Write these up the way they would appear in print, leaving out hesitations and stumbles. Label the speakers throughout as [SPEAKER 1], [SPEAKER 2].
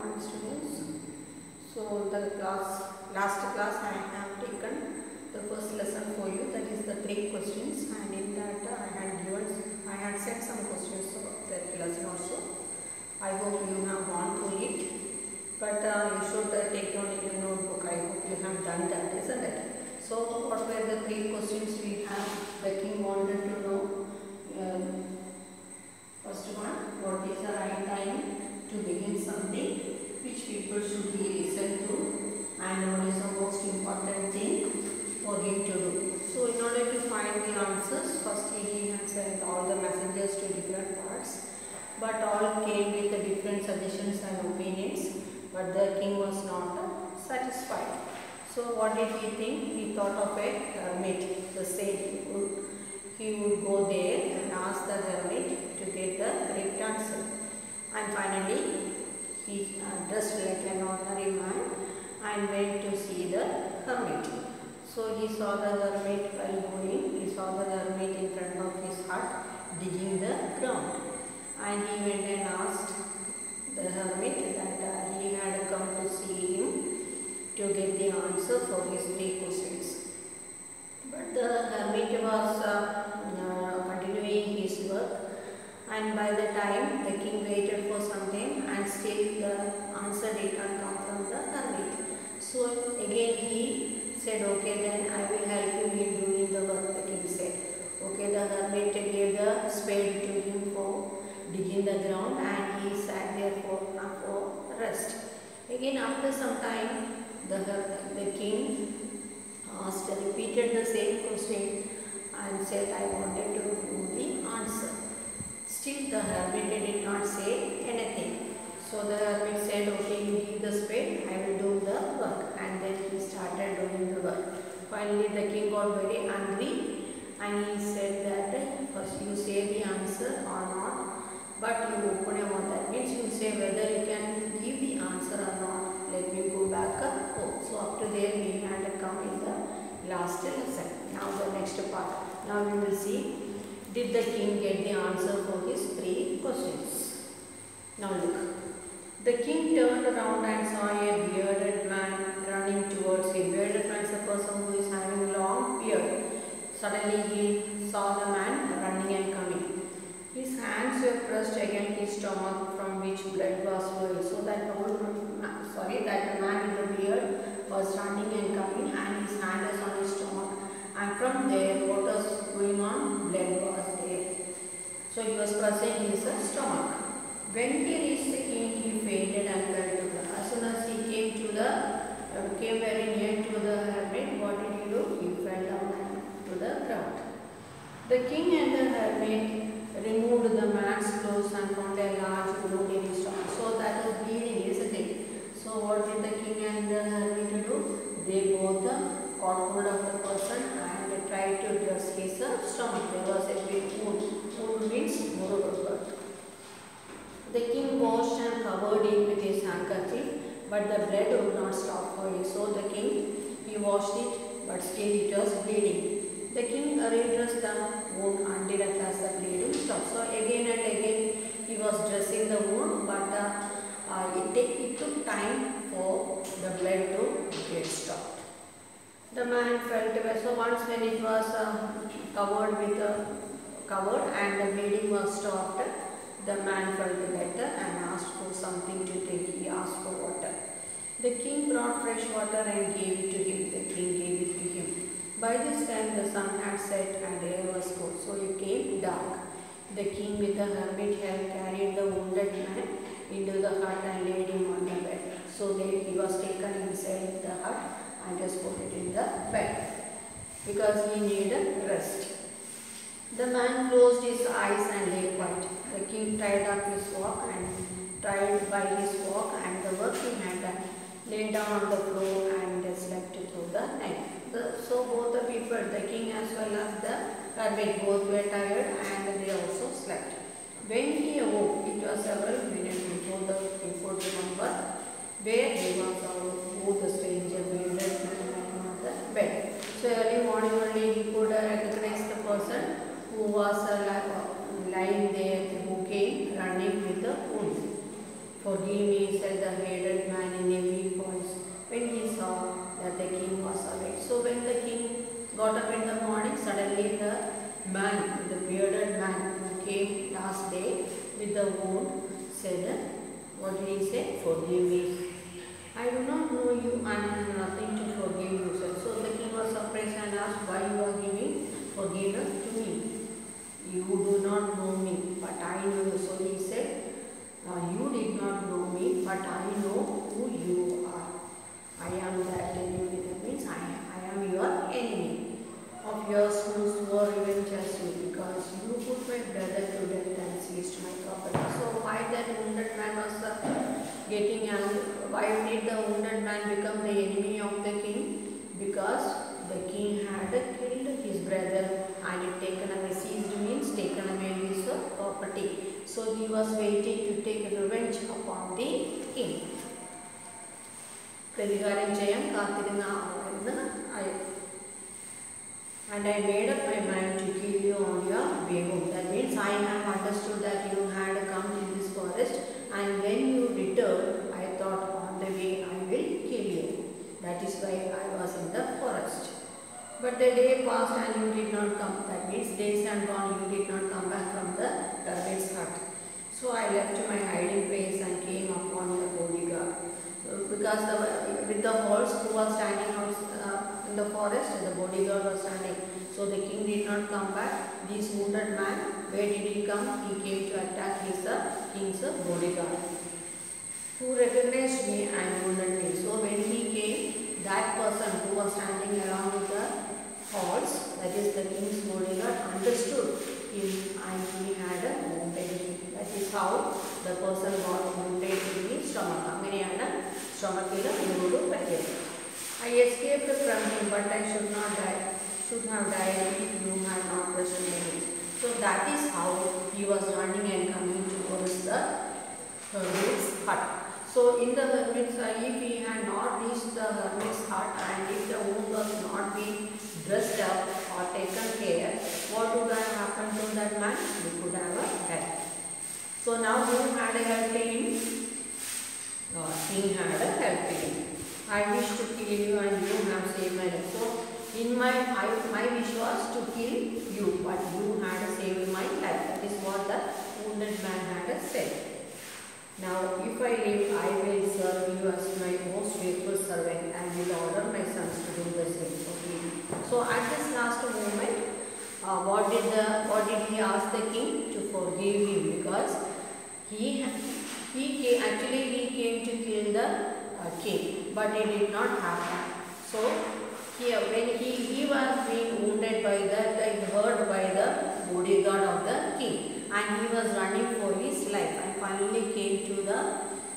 [SPEAKER 1] Fine students. So the last class I have taken the first lesson for you, that is the 3 questions, and in that I had sent some questions of that lesson also. I hope you have gone through it, but you should take down in your notebook. I hope you have done that, isn't it? So what were the 3 questions we have? The king wanted to know. First one, what is the right time to begin something? Which people should he listen to? And what is the most important thing for him to do? So in order to find the answers, first he had sent all the messages to different parts, but all came with the different suggestions and opinions, but the king was not satisfied. So what did he think? He thought of a hermit. The said he would go there and ask the hermit to get the correct answer. And finally, he dressed like an ordinary man and went to see the hermit. So he saw the hermit while going. He saw the hermit in front of his hut digging the ground. And he went and asked the hermit that he had come to see him to get the answer for his 3 questions. But the hermit was continuing his work, and by the time the king waited for some time and still the answer did not come from the hermit. So again he said, okay, then I will help you in doing the work, the king said. Okay, the hermit gave the spade to him for digging the ground, and he sat there for rest. Again after some time the king repeated the same question and said, I wanted to know the answer. Still the hermit did not say anything. So the hermit said, okay, you give the spade, I will do the work. And then he started doing the work. Finally the king got very angry and he said that first you say the answer or not, but you open your mouth. That means you say whether you can give the answer or not. Let me go back home. So up to there we had come in the last lesson. Now the next part. Now we will see, did the king get the answer for his 3 questions? Now look. The king turned around and saw a bearded man running towards him. Bearded man is a person who is having a long beard. Suddenly he saw the man running and coming. His hands were pressed against his stomach from which blood was flowing. So that the man with the beard was running and coming, and his hand was on his stomach. And from there, what was going on? Blood was there. So he was pressing his stomach. When he reached the king, he fainted and fell to the ground. As soon as he came very near to the hermit, what did he do? He fell down to the ground. The king and the hermit removed the man's clothes and found a large wound in his stomach. So that was bleeding, isn't it? So what did the king and the hermit do? They both caught hold of the person and tried to dress his stomach. There was a big wound. Wound means blood. The king washed and covered it with his handkerchief, but the blood would not stop flowing. So the king, he washed it, but still it was bleeding. The king redressed the wound until at last the bleeding stopped. So again and again he was dressing the wound, but it took time for the blood to get stopped. The man felt well. So once when it was covered and the bleeding was stopped, the man felt better and asked for something to drink. He asked for water. The king brought fresh water and gave it to him. The king gave it to him. By this time the sun had set and the air was cold, so it came dark. The king with the hermit had carried the wounded man into the hut and laid him on the bed. So he was taken inside the hut and just put it in the bed because he needed rest. The man closed his eyes and lay quiet. The king tied up his walk and tried by his walk and the work he had done, lay down on the floor and slept through the night. So both the people, the king as well as the hermit, both were tired and they also slept. When he awoke, it was several minutes before he could remember where he was, who the stranger bearded man lying on the bed. So early morning only he could recognize the person who was lying there, who came running with the wound. Forgive me, said the head man, the bearded man who came last day with the wound said, what did he say? Forgive me. I do not know you and I have nothing to forgive you. So the king was surprised and asked, why you are giving forgiveness to me? You do not know me, but I know you. So he said, you did not know me, but I know who you are. I am that enemy. That means I am your enemy. Of yours who swore revenge against you, because you put my brother to death and seized my property. So why that wounded man was getting angry? Why did the wounded man become the enemy of the king? Because the king had killed his brother and it taken away. Seized means taken away his property. So he was waiting to take revenge upon the king. പ്രതികാരം ചെയ്യാൻ കാത്തിരുന്ന ആളായിരുന്നു അയാൾ. And I made up my mind to kill you on your way home. That means I have understood that you had come in this forest, and when you returned, I thought on the way I will kill you. That is why I was in the forest. But the day passed and you did not come. That means days and gone, you did not come back from the hermit's hut. So I left my hiding place and came upon the bodyguard. Because with the horse who was standing out in the forest, the bodyguard was standing. So the king did not come back. This wounded man, where did he come? He came to attack his king's bodyguard, who recognized me and wounded me. So when he came, that person who was standing along with the horse, that is the king's bodyguard, understood him and he had a wounded him. That is how the person got wounded in his stomach. അങ്ങനെയാണ് stomachil മുറിവ് പറ്റിയത്. I escaped from him, but I should have died if you had not rescued me. So that is how he was running and coming towards the hermit's hut. So in the hermit's hut, if he had not reached the hermit's hut and if the wound was not being dressed up or taken care, what would have happened to that man? He could have died. So now who had helped him? King had helped him. I wish to kill you and you have saved my life. So in my wish was to kill you, but you had saved my life. That is what the wounded man had said. Now if I live, I will serve you as my most faithful servant and will order my sons to do the same. Okay. So at this last moment, what did he ask the king? To forgive him, because he came to kill the king, but it did not happen. So here when he was being wounded by hurt by the bodyguard of the king, and he was running for his life and finally came to the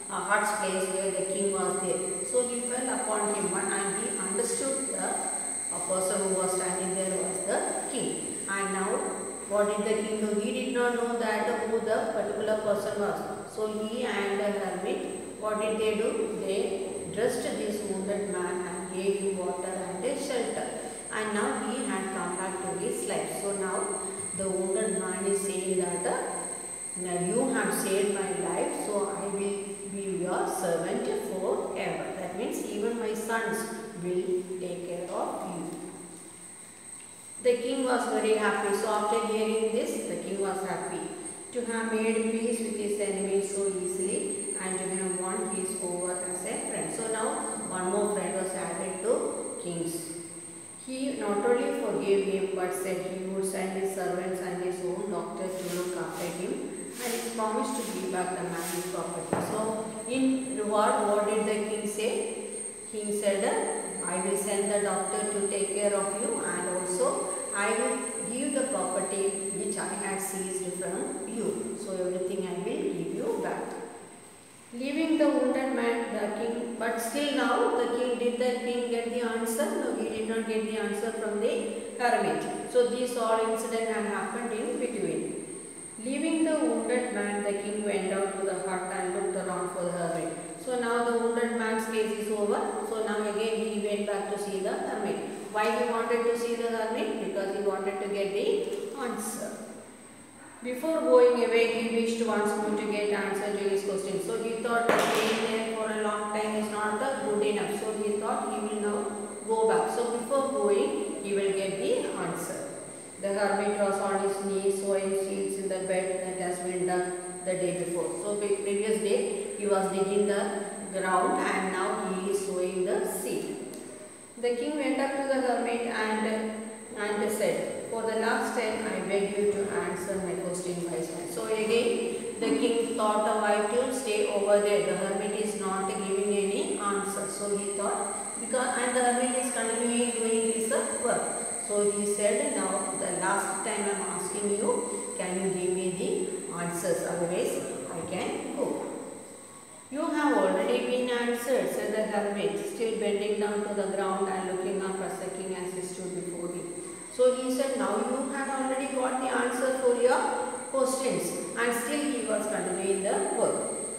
[SPEAKER 1] hut's place where the king was there. So he fell upon him and he understood the person who was standing there was the king. And now what did the king do? He did not know that who the particular person was. So he and the hermit, what did they do? They dressed this wounded man and gave him water and a shelter. And now he had come back to his life. So now the wounded man is saying that now you have saved my life, so I will be your servant forever. That means even my sons will take care of you. The king was very happy. So after hearing this, the king was happy to have made peace with his enemy so easily and to have won his over as a friend. So now one more friend was added to kings. He not only forgave him, but said he would send his servants and his own doctor to look after him, and he promised to give back the man's property. So in reward, what did the king say? King said, I will send the doctor to take care of you, and also I will give the property which I had seized from you. So everything I will give you back. Leaving the wounded man, the king, but still now did the king get the answer? No, he did not get the answer from the hermit. So these all incidents had happened in between. Leaving the wounded man, the king went out to the hut and looked around for the hermit. So now the wounded man's case is over. So now again he went back to see the hermit. Why he wanted to see the hermit? Because he wanted to get the answer. Before going away, he wished once more to get answer to his question. So he thought that staying there for a long time is not good enough. So he thought he will now go back. So before going, he will get the answer. The hermit was on digging the ground and now he is sowing the seed. The king went up to the hermit and said, "For the last time I beg you to answer my question, wise man." So again the king thought a while to stay over there. The hermit is not giving any answer. So he thought, and the hermit is continuing doing his work. So he said, "Now the last time I am asking you, can you give me the answers? Otherwise I can go." "You have already been answered," said the hermit, still bending down to the ground and looking up at the king as he stood before him. So he said, "Now you have already got the answer for your questions," and still he was continuing the work.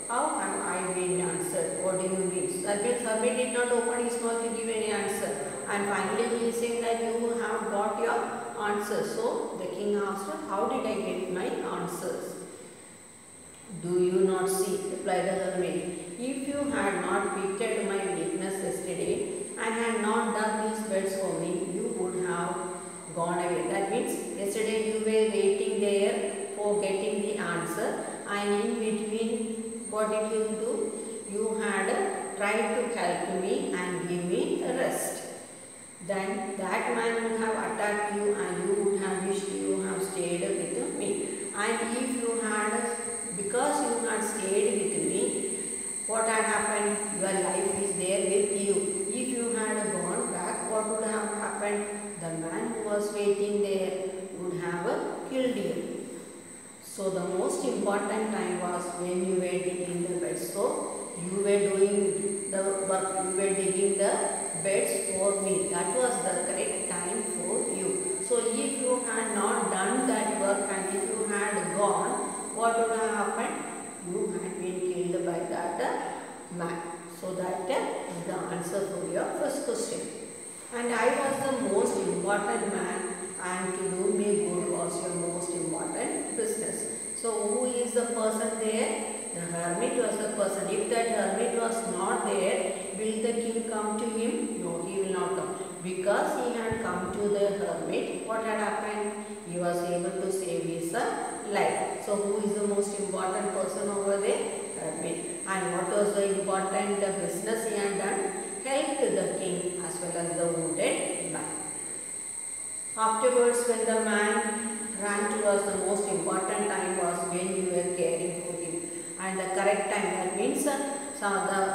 [SPEAKER 1] "How have I been answered? What do you mean?" That means hermit did not open his mouth to give any answer. And finally he is saying that you have got your answer. So the king asked, "How did I get my answers?" "Do you not see," replied the hermit, "if you had not pitied my weakness yesterday and had not dug these beds for me, you would have gone away." That means yesterday you were waiting there for getting the answer, and in between what did you do? You had tried to help me and give me a rest. Then that man would have attacked you and you would have wished you have stayed with me. And if you had, because you had stayed with me, what had happened? Your life is there with you. If you had gone back, what would have happened? The man who was waiting there would have killed you. So the most important time was when you were digging the beds. So you were doing the work, you were digging the beds for me. That was the correct time for you. So if you had not done that work and if you had gone, what would have happened? You had been killed by that man. So that is the answer for your first question. And I was the most important man, and to do me good was your most important business. So who is the person there? The hermit was the person. If that hermit was not there, will the king come to him? No, he will not come. Because he had come to the hermit, what had happened? He was able to save his life. So who is the most important person over there? Hermit. And what was the important business he had done? Helped the king as well as the wounded man. Afterwards, when the man ran towards, the most important time was when you were caring for him. And the correct time, that means the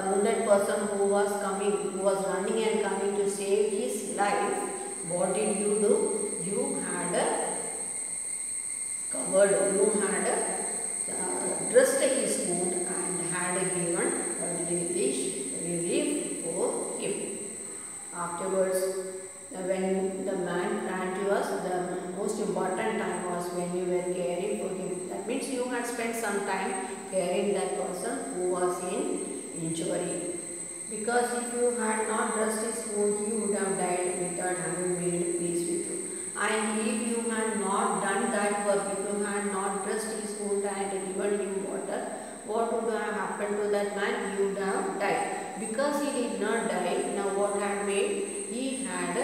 [SPEAKER 1] wounded person who was coming, who was running and coming to save his life, what did you do? You had covered, you had dressed his wound and had given relief for him. Afterwards, when the man ran to us, the most important time was when you were caring for him. That means you had spent some time caring that person who was in injury. Because if you had not dressed his wound, he would have died without having made peace with you. And if you had not done that work, if you had not dressed his wound and given him water, what would have happened to that man? He would have died. Because he did not die, now what had made? He had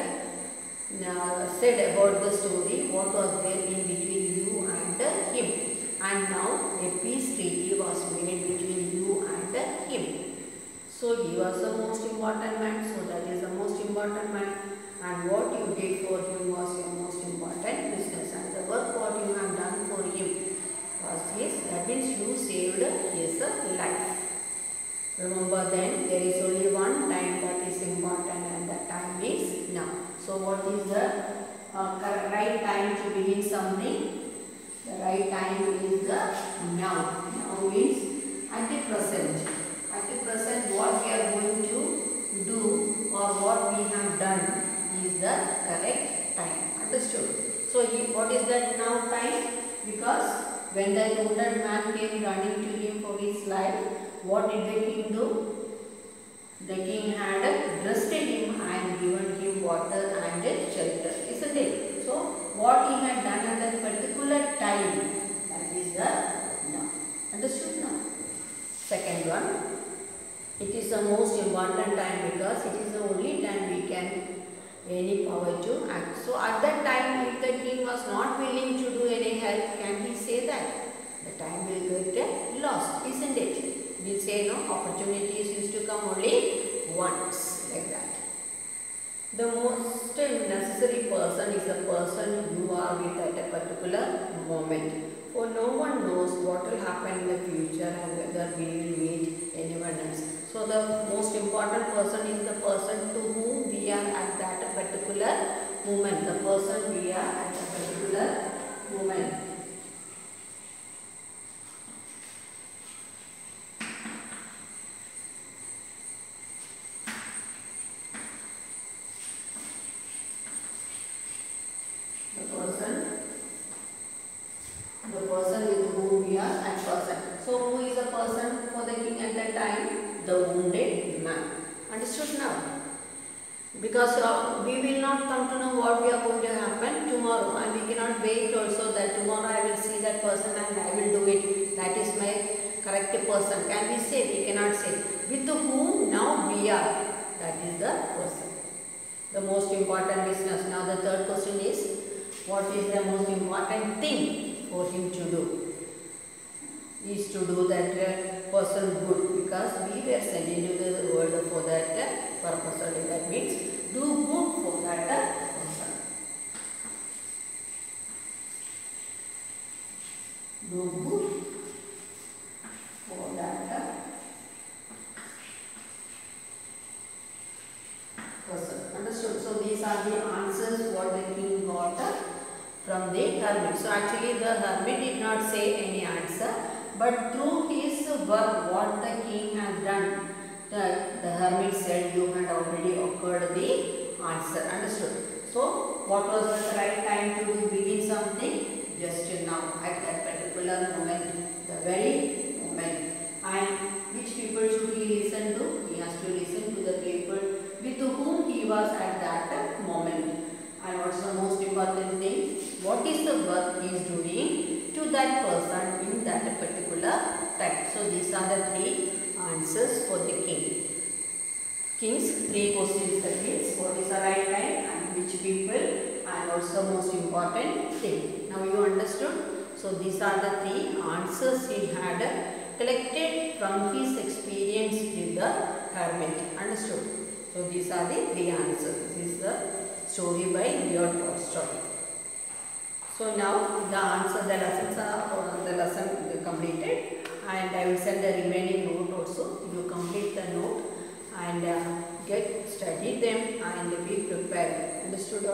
[SPEAKER 1] said about the story, what was there in between you and him. And now a peace treaty was made between you and him. So he was the most important man, so that is the most important man. And what you did for him was your most important business. And the work what you have done for him was his, that means you saved his life. Remember then, there is only one time that is important, and that time is now. So what is the right time to begin something? The right time is the now. Now means at the present. At the present, what we are going to do or what we have done is the correct time. Understood? So what is that now time? Because when the wounded man came running to him for his life, what did the king do? The king had dressed him and given him water and shelter, isn't it? So what he had done at that particular time, that is the now. Understood now? Second one, it is the most important time because it is the only time we can any power to act. So at that time, if the king was not willing to do any help, can he say that? The time will get lost, isn't it? We say no, opportunities used to come only once, like that. The most necessary person is the person you are with at a particular moment. For no one knows what will happen in the future and whether we will meet anyone else. So the most important person is the person to whom we are at that particular moment. The person we are at a particular moment. The person with whom we are at person. So who is the person for the king at that time? The wounded man. Understood now? Because we will not come to know what we are going to happen tomorrow, and we cannot wait also that tomorrow I will see that person and I will do it. That is my correct person. Can we say? We cannot say. With whom now we are. That is the person. The most important business. Now the third question is, what is the most important thing for him to do? Is to do that person good, because we were sent into the world for that purpose. That means do good for that person. Do good for that person. Understood? So these are the answers what the king got from the hermit. So actually the hermit did not say any answer, but through his work what the king has done, the hermit said you had already occurred the answer. Understood? So what was the right time to begin something? Just now, at that particular moment, the very moment. And which people should he listen to? He has to listen to the people with whom he was at that moment. And what's the most important thing? What is the work he is doing to that person in that particular time? So these are the three answers for the king. King's three questions, that means what is the right time and which people and what's the most important thing. Now you understood? So these are the three answers he had collected from his experience with the hermit. Understood? So these are the three answers. This is the story by Leo Tolstoy. So now the answer, the lessons are the lesson completed, and I will send the remaining note also. You complete the note and study them and be prepared. Understood?